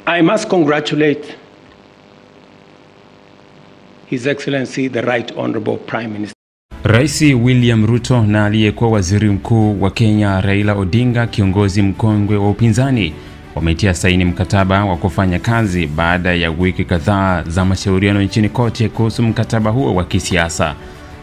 I must congratulate His Excellency the Right Honorable Prime Minister. Rais William Ruto na aliyekuwa waziri mkuu wa Kenya Raila Odinga, kiongozi mkongwe wa upinzani, wametia saini mkataba wa kufanya kazi baada ya wiki kadhaa za mashauriano nchini kote kuhusu mkataba huo wa kisiasa.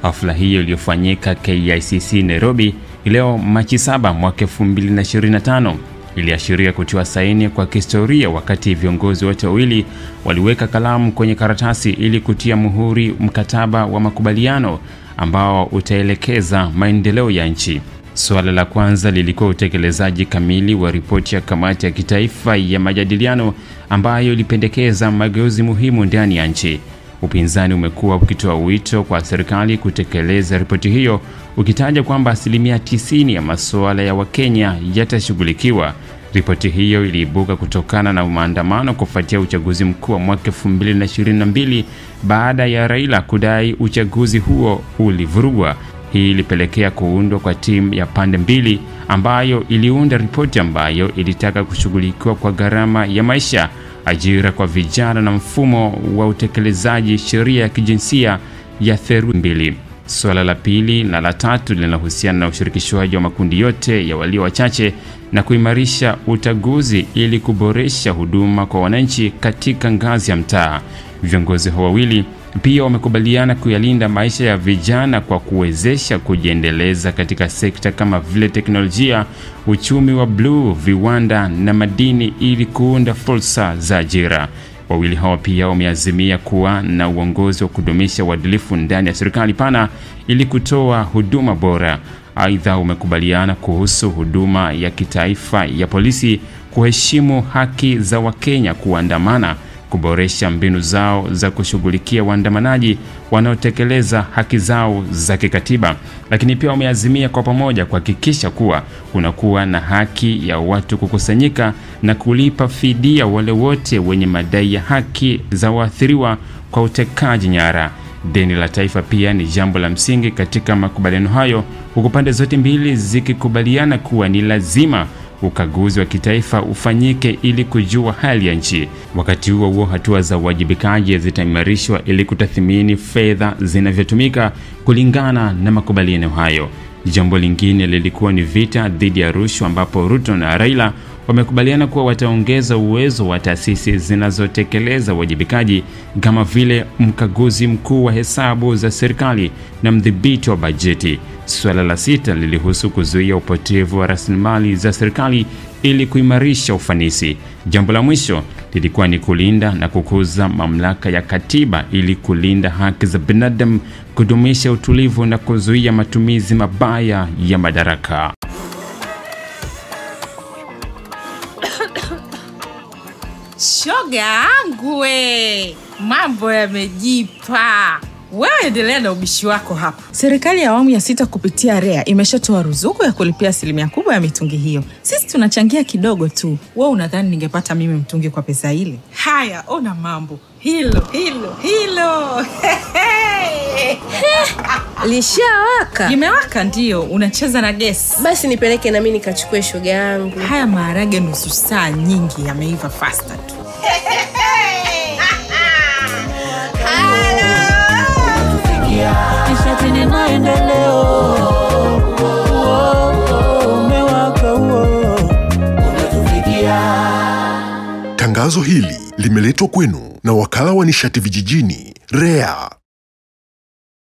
Hafla hiyo iliyofanyika KICC Nairobi leo Machi 7 mwaka 2025 iliashiria kutiwa saini kwa kihistoria, wakati viongozi wote wawili waliweka kalamu kwenye karatasi ili kutia muhuri mkataba wa makubaliano ambao utaelekeza maendeleo ya nchi. Suala la kwanza lilikuwa utekelezaji kamili wa ripoti ya kamati ya kitaifa ya majadiliano ambayo ilipendekeza mageuzi muhimu ndani ya nchi. Upinzani umekuwa ukitoa wito kwa serikali kutekeleza ripoti hiyo, ukitaja kwamba 90% ya masuala ya Wakenya yatashughulikiwa. Ripoti hiyo iliibuka kutokana na maandamano kufuatia uchaguzi mkuu wa mwaka 2022 baada ya Raila kudai uchaguzi huo ulivurugwa. Hii ilipelekea kuundwa kwa timu ya pande mbili ambayo iliunda ripoti ambayo ilitaka kushughulikiwa kwa gharama ya maisha, ajira kwa vijana na mfumo wa utekelezaji sheria ya kijinsia ya theluthi mbili. Swala la pili na la tatu linahusiana na ushirikishwaji wa makundi yote ya walio wachache na kuimarisha utaguzi ili kuboresha huduma kwa wananchi katika ngazi ya mtaa. Viongozi hao wawili pia wamekubaliana kuyalinda maisha ya vijana kwa kuwezesha kujiendeleza katika sekta kama vile teknolojia, uchumi wa blue, viwanda na madini ili kuunda fursa za ajira. Wawili hao pia wameazimia kuwa na uongozi wa kudumisha uadilifu ndani ya serikali pana ili kutoa huduma bora. Aidha, umekubaliana kuhusu huduma ya kitaifa ya polisi, kuheshimu haki za Wakenya kuandamana, kuboresha mbinu zao za kushughulikia waandamanaji wanaotekeleza haki zao za kikatiba. Lakini pia wameazimia kwa pamoja kuhakikisha kuwa kunakuwa na haki ya watu kukusanyika na kulipa fidia wale wote wenye madai ya haki za waathiriwa kwa utekaji nyara. Deni la taifa pia ni jambo la msingi katika makubaliano hayo, huku pande zote mbili zikikubaliana kuwa ni lazima ukaguzi wa kitaifa ufanyike ili kujua hali ya nchi. Wakati huo hatua za uwajibikaji zitaimarishwa ili kutathmini fedha zinavyotumika kulingana na makubaliano hayo. Jambo lingine lilikuwa ni vita dhidi ya rushwa, ambapo Ruto na Raila wamekubaliana kuwa wataongeza uwezo wa taasisi zinazotekeleza uwajibikaji kama vile mkaguzi mkuu wa hesabu za serikali na mdhibiti wa bajeti. Swala la sita lilihusu kuzuia upotevu wa rasilimali za serikali ili kuimarisha ufanisi. Jambo la mwisho lilikuwa ni kulinda na kukuza mamlaka ya katiba ili kulinda haki za binadamu, kudumisha utulivu na kuzuia matumizi mabaya ya madaraka. Shoga yangu we, mambo yamejipa. Wewe endelea na ubishi wako hapa. Serikali ya awamu ya 6 kupitia REA imeshatoa ruzuku ya kulipia asilimia kubwa ya mitungi hiyo. Sisi tunachangia kidogo tu. Wewe unadhani ningepata mimi mtungi kwa pesa ile? Haya, ona mambo. Hilo. Lishawaka? Imewaka ndio, unacheza na gesi. Basi nipeleke na mimi nikachukue shoga yangu. Haya maharage nusu saa nyingi yameiva faster tu. Nishatini maendeleo. Umewaka unatufikia. Tangazo hili limeletwa kwenu na wakala wa nishati vijijini REA.